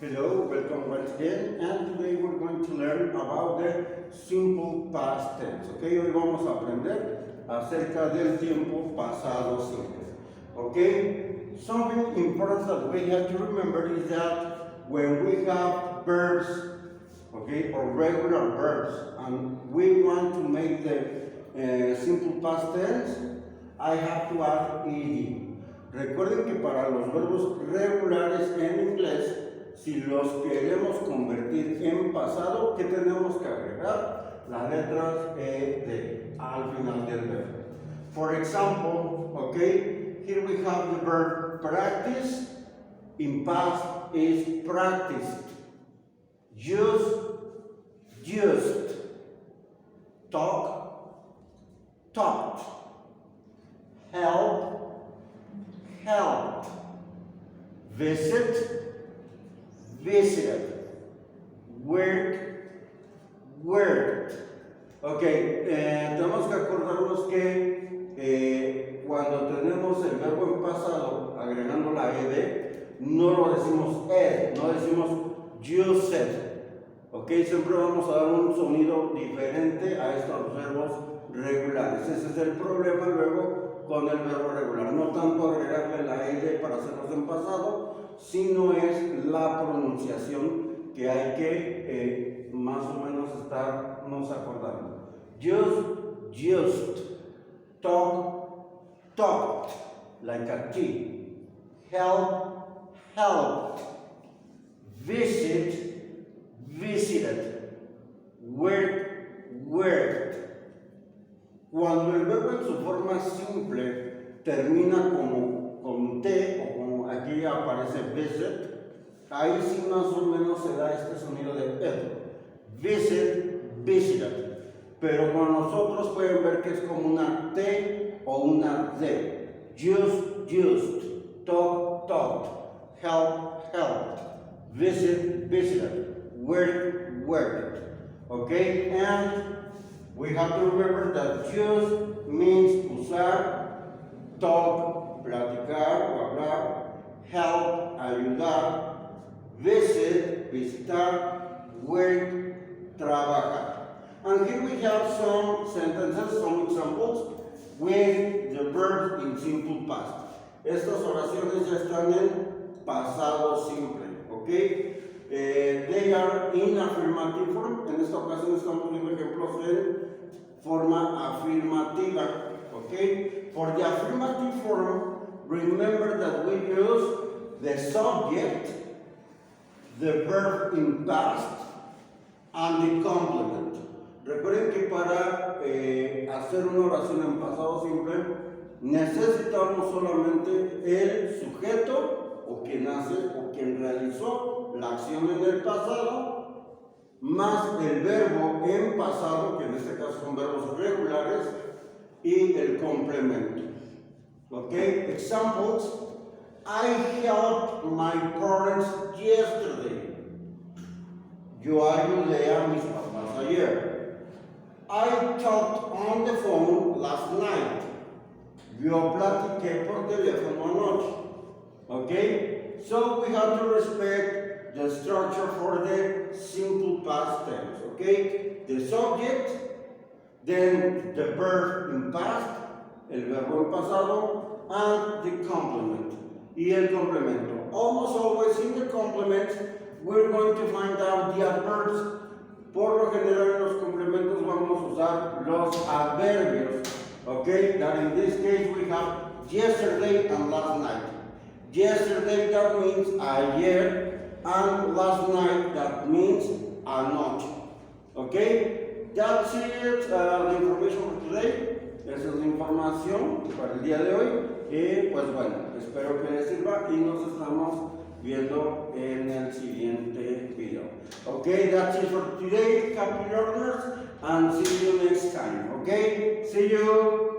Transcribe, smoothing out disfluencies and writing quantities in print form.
Hello, welcome once again, and today we're going to learn about the simple past tense. Okay, hoy vamos a aprender acerca del tiempo pasado simple. Okay, something important that we have to remember is that when we have verbs, okay, or regular verbs, and we want to make the simple past tense, I have to add ed. Recuerden que para los verbos regulares en inglés, si los queremos convertir en pasado, ¿qué tenemos que agregar? Las letras ED al final del verbo. For example, okay, here we have the verb practice. In past is practiced. Used. Talk, talked. Helped. Visited. Worked. Ok, tenemos que acordarnos que cuando tenemos el verbo en pasado agregando la ed, no lo decimos ed, no decimos used. Ok, siempre vamos a dar un sonido diferente a estos verbos regulares. Ese es el problema luego con el verbo regular. No tanto agregarle la ed para hacerlos en pasado, sino es la pronunciación que hay que más o menos estarnos acordando. Just, talked, like a T. Helped, visited, worked. Cuando el verbo en su forma simple termina con T o como aquí aparece visit, ahí sí más o menos se da este sonido de ed. Visited. Pero con nosotros pueden ver que es como una T o una D. Used, talked, helped, visited, worked. Okay, and we have to remember that use means usar, talk, platicar o hablar, help, ayudar, visitar, work, trabajar. And here we have some sentences, some examples with the verbs in simple past. Estas oraciones ya están en pasado simple, ¿ok? They are in affirmative form. En esta ocasión estamos viendo ejemplos en forma afirmativa, ¿ok? For the affirmative form, remember that we use the subject, the verb in past, and the complement. Recuerden que para hacer una oración en pasado simple necesitamos solamente el sujeto o quien hace o quien realizó la acción en el pasado más el verbo en pasado, que en este caso son verbos regulares, y el complemento. Ok, examples. I helped my parents yesterday. Yo ayudé a mis papás ayer. I talked on the phone last night. Yo platiqué por teléfono anoche. Okay? So we have to respect the structure for the simple past tense. Okay? The subject, then the verb in past, el verbo en pasado, and the complement. Y el complemento. Almost always in the complement, we're going to find out the adverbs. Por lo general en los complementos vamos a usar los adverbios. Okay, that in this case we have yesterday and last night. Yesterday, that means ayer, and last night, that means anoche. Okay, that's it, the information for today. Esa es la información para el día de hoy. Y pues bueno, espero que les sirva y nos estamos viendo en el siguiente video. Okay, that's it for today, Cappi-learners, and see you next time. Okay, see you.